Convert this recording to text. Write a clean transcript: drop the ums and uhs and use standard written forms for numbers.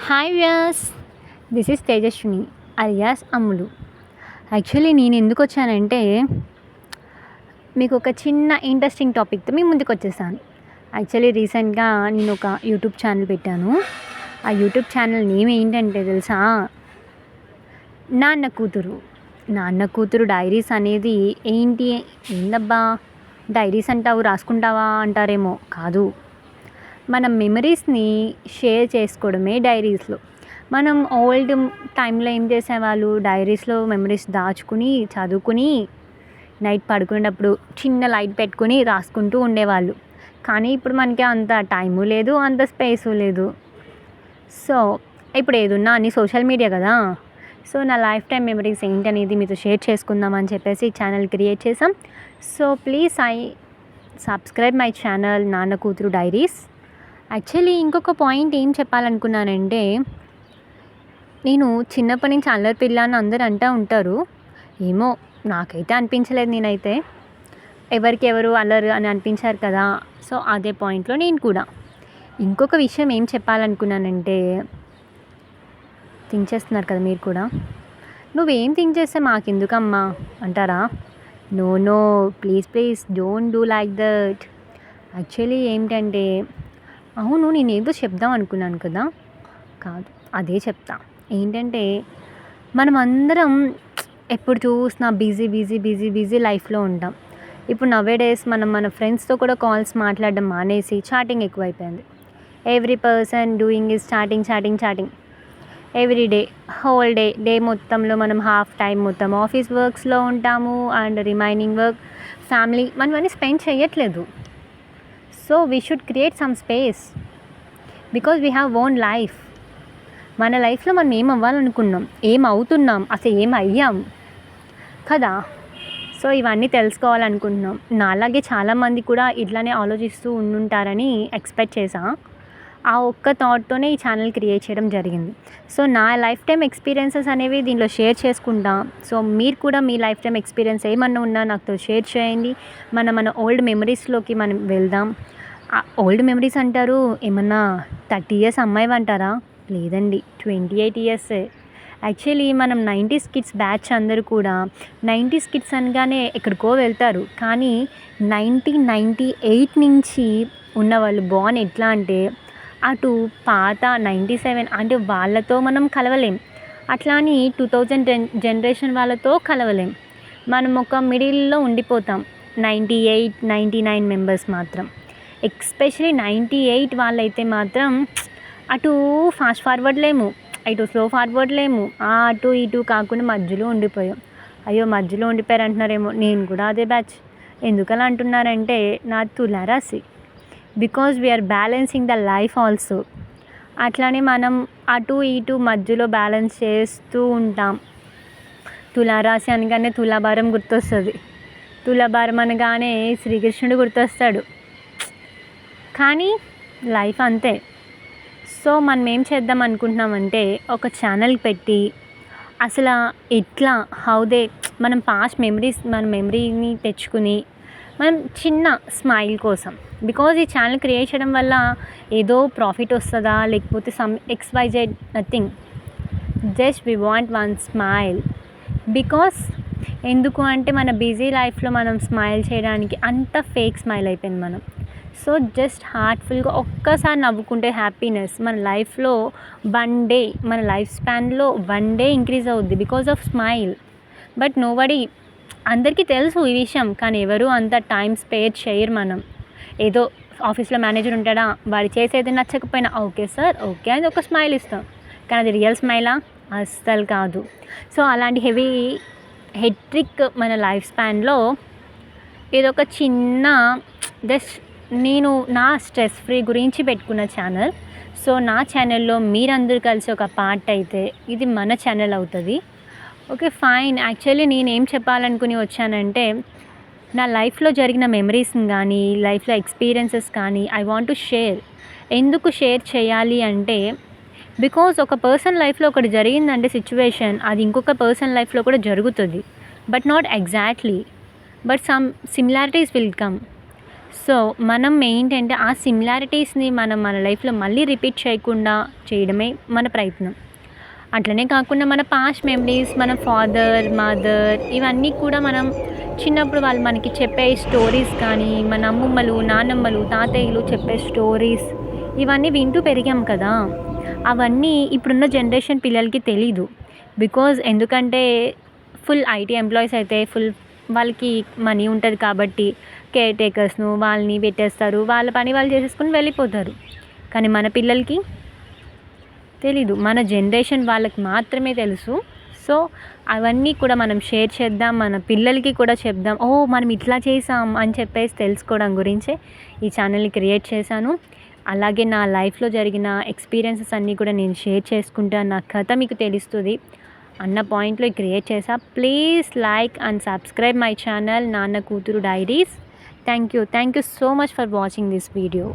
Hi Vyas, this is Tejaswini alias Ammulu. Actually నేను ఎందుకు వచ్చానంటే మీకు ఒక చిన్న ఇంట్రెస్టింగ్ టాపిక్తో మీ ముందుకు వచ్చేసాను. యాక్చువల్లీ రీసెంట్గా నేను ఒక యూట్యూబ్ ఛానల్ పెట్టాను. ఆ యూట్యూబ్ ఛానల్ నేమ్ ఏంటంటే తెలుసా, నాన్న కూతురు డైరీస్ అనేది ఏందబ్బా డైరీస్ అంటావు, రాసుకుంటావా అంటారేమో. కాదు, మన మెమరీస్ని షేర్ చేసుకోవడమే డైరీస్లో. మనం ఓల్డ్ టైంలో ఏం చేసేవాళ్ళు, డైరీస్లో మెమరీస్ దాచుకుని చదువుకుని నైట్ పడుకునేటప్పుడు చిన్న లైట్ పెట్టుకుని రాసుకుంటూ ఉండేవాళ్ళు. కానీ ఇప్పుడు మనకి అంత టైము లేదు, అంత స్పేసు లేదు. సో ఇప్పుడు ఏదున్నా అన్ని సోషల్ మీడియా కదా. సో నా లైఫ్ టైం మెమరీస్ ఏంటనేది మీతో షేర్ చేసుకుందామని చెప్పేసి ఛానల్ క్రియేట్ చేసాం. So please subscribe my channel నాన్న కూతురు డైరీస్. యాక్చువల్లీ ఇంకొక పాయింట్ ఏం చెప్పాలనుకున్నానంటే, నేను చిన్నప్పటి నుంచి అల్లరి పిల్ల అని అందరూ అంటూ ఉంటారు. ఏమో నాకైతే అనిపించలేదు. నేనైతే ఎవరు అల్లరు అని అనిపించారు కదా. సో అదే పాయింట్లో నేను కూడా ఇంకొక విషయం ఏం చెప్పాలనుకున్నానంటే, థింక్ చేస్తున్నారు కదా మీరు కూడా. నువ్వేం థింక్ చేస్తే మాకెందుకమ్మా అంటారా? No please don't do like that. Actually ఏంటంటే, అవును నేనేదో చెప్దాం అనుకున్నాను కదా, కాదు అదే చెప్తా. ఏంటంటే మనం అందరం ఎప్పుడు చూసినా బిజీ లైఫ్లో ఉంటాం. ఇప్పుడు నవేడేస్ మన ఫ్రెండ్స్తో కూడా కాల్స్ మాట్లాడడం మానేసి చాటింగ్ ఎక్కువైపోయింది. Every person doing is chatting every day, whole day మొత్తంలో మనం హాఫ్ టైం మొత్తం ఆఫీస్ వర్క్స్లో ఉంటాము అండ్ రిమైనింగ్ వర్క్ ఫ్యామిలీ మనమన్నీ స్పెండ్ చేయట్లేదు. So we should create some space because we have own life. మన లైఫ్లో మనం ఏం అవ్వాలనుకున్నాం, ఏం అవుతున్నాం, అసలు ఏం అయ్యాం కదా. సో ఇవన్నీ తెలుసుకోవాలనుకుంటున్నాం. నాలాగే చాలామంది కూడా ఇట్లానే ఆలోచిస్తూ ఉండుంటారని ఎక్స్పెక్ట్ చేశా. ఆ ఒక్క థాట్తోనే ఈ ఛానల్ క్రియేట్ చేయడం జరిగింది. సో నా లైఫ్ టైం ఎక్స్పీరియన్సెస్ అనేవి దీనిలో షేర్ చేసుకుంటా. సో మీరు కూడా మీ లైఫ్ టైం ఎక్స్పీరియన్స్ ఏమన్నా ఉన్నా నాతో షేర్ చేయండి. మన ఓల్డ్ మెమరీస్లోకి మనం వెళ్దాం. ఓల్డ్ మెమరీస్ అంటారు, ఏమన్నా 30 years అమ్మాయి అంటారా? లేదండి, 28 years. యాక్చువల్లీ మనం 90s కిడ్స్ బ్యాచ్ అందరూ కూడా 90s కిడ్స్ అనగానే ఎక్కడికో వెళ్తారు. కానీ 1998 నుంచి ఉన్నవాళ్ళు బాన్ ఎట్లా అంటే, అటు పాత 97 అంటే వాళ్ళతో మనం కలవలేం, అట్లా అని 2010 జనరేషన్ వాళ్ళతో కలవలేం. మనం ఒక మిడిల్లో ఉండిపోతాం. 98, 99 మెంబర్స్ మాత్రం, ఎస్పెషలీ 98 వాళ్ళైతే మాత్రం అటు ఫాస్ట్ ఫార్వర్డ్ లేము, ఇటు స్లో ఫార్వర్డ్ లేము, అటు ఇటు కాకుండా మధ్యలో ఉండిపోయాం. అయ్యో మధ్యలో ఉండిపోయారు అంటున్నారేమో, నేను కూడా అదే బ్యాచ్. ఎందుకలా అంటున్నారంటే నా తులారాశి. Because we are balancing the life also. అట్లానే మనం అటు ఇటు మధ్యలో బ్యాలెన్స్ చేస్తూ ఉంటాం. తులారాశి అనగానే తులాభారం గుర్తొస్తుంది. తులాభారం అనగానే శ్రీకృష్ణుడు గుర్తొస్తాడు. కానీ లైఫ్ అంతే. సో మనం ఏం చేద్దాం అనుకుంటున్నామంటే, ఒక ఛానల్ పెట్టి అసలు ఎట్లా మనం పాస్ట్ మెమరీస్, మన మెమరీని తెచ్చుకుని మనం చిన్న స్మైల్ కోసం, బికాజ్ ఈ ఛానల్ క్రియేట్ చేయడం వల్ల ఏదో ప్రాఫిట్ వస్తుందా లేకపోతే some XYZ nothing, just we want one smile. Because ఎందుకు అంటే మన బిజీ లైఫ్లో మనం స్మైల్ చేయడానికి అంత ఫేక్ స్మైల్ అయిపోయింది మనం. సో జస్ట్ హార్ట్ఫుల్గా ఒక్కసారి నవ్వుకుంటే హ్యాపీనెస్ మన లైఫ్లో మన లైఫ్ స్పాన్లో 1 day ఇంక్రీజ్ అవుద్ది because of smile. But nobody, అందరికీ తెలుసు ఈ విషయం, కానీ ఎవరు అంత టైం స్పేర్ చేయరు. మనం ఏదో ఆఫీస్లో మేనేజర్ ఉంటాడా, వాడు చేసేది నచ్చకపోయినా ఓకే సార్ ఓకే అని ఒక స్మైల్ ఇస్తాం, కానీ అది రియల్ స్మైలా? అస్సలు కాదు. సో అలాంటి హెట్రిక్ మన లైఫ్ స్పాన్లో ఇదొక చిన్న జస్ట్ నేను నా స్ట్రెస్ ఫ్రీ గురించి పెట్టుకున్న ఛానల్. సో నా ఛానల్లో మీరందరూ కలిసి ఒక పార్ట్ అయితే ఇది మన ఛానల్ అవుతుంది. Okay fine. యాక్చువల్లీ నేనేం చెప్పాలనుకుని వచ్చానంటే, నా లైఫ్లో జరిగిన మెమరీస్ని కానీ లైఫ్లో ఎక్స్పీరియన్సెస్ కానీ ఐ వాంట్ టు షేర్. ఎందుకు షేర్ చేయాలి అంటే, బికాజ్ ఒక పర్సన్ లైఫ్లో ఒకటి జరిగిందంటే సిచ్యువేషన్, అది ఇంకొక పర్సన్ లైఫ్లో కూడా జరుగుతుంది. But not exactly, but some similarities will come. So, మనం ఏంటంటే ఆ సిమిలారిటీస్‌ని మనం మన లైఫ్‌లో మళ్ళీ రిపీట్ చేయకుండా చేయడమే మన ప్రయత్నం. అట్లనే కాకుండా మన పాస్ట్ మెమరీస్, మన ఫాదర్, మదర్ ఇవన్నీ కూడా మనం చిన్నప్పుడు వాళ్ళు మనకి చెప్పే స్టోరీస్ కానీ, మన అమ్మమ్మలు, నానమ్మలు, తాతయ్యలు చెప్పే స్టోరీస్ ఇవన్నీ వింటూ పెరిగాం కదా! అవన్నీ ఇప్పుడున్న జనరేషన్ పిల్లలకి తెలీదు. ఎందుకంటే ఫుల్ ఐటీ ఎంప్లాయీస్ అయితే వాళ్ళకి మనీ ఉంటది కాబట్టి కేర్ టేకర్స్‌ను వాళ్ళని పెట్టేస్తారు. వాళ్ళ పని వాళ్ళు చేసేసుకొని వెళ్ళిపోతారు. కానీ మన పిల్లలకి తెలీదు. మన జనరేషన్ వాళ్ళకి మాత్రమే తెలుసు. సో, అవన్నీ కూడా మనం షేర్ చేద్దాం. మన పిల్లలకి కూడా చెప్దాం. ఓహ్! మనం ఇట్లా చేసాం అని చెప్పేసి తెలుసుకోవడం గురించే ఈ ఛానల్‌ని క్రియేట్ చేశాను. అలాగే నా లైఫ్‌లో జరిగిన ఎక్స్‌పీరియన్సెస్ అన్నీ కూడా నేను షేర్ చేసుకుంటా. నా కథ మీకు తెలుస్తది అన్న పాయింట్‌లో క్రియేట్ చేశా. Please like and subscribe my channel నాన్న కూతురు diaries. Thank you. Thank you so much for watching this video.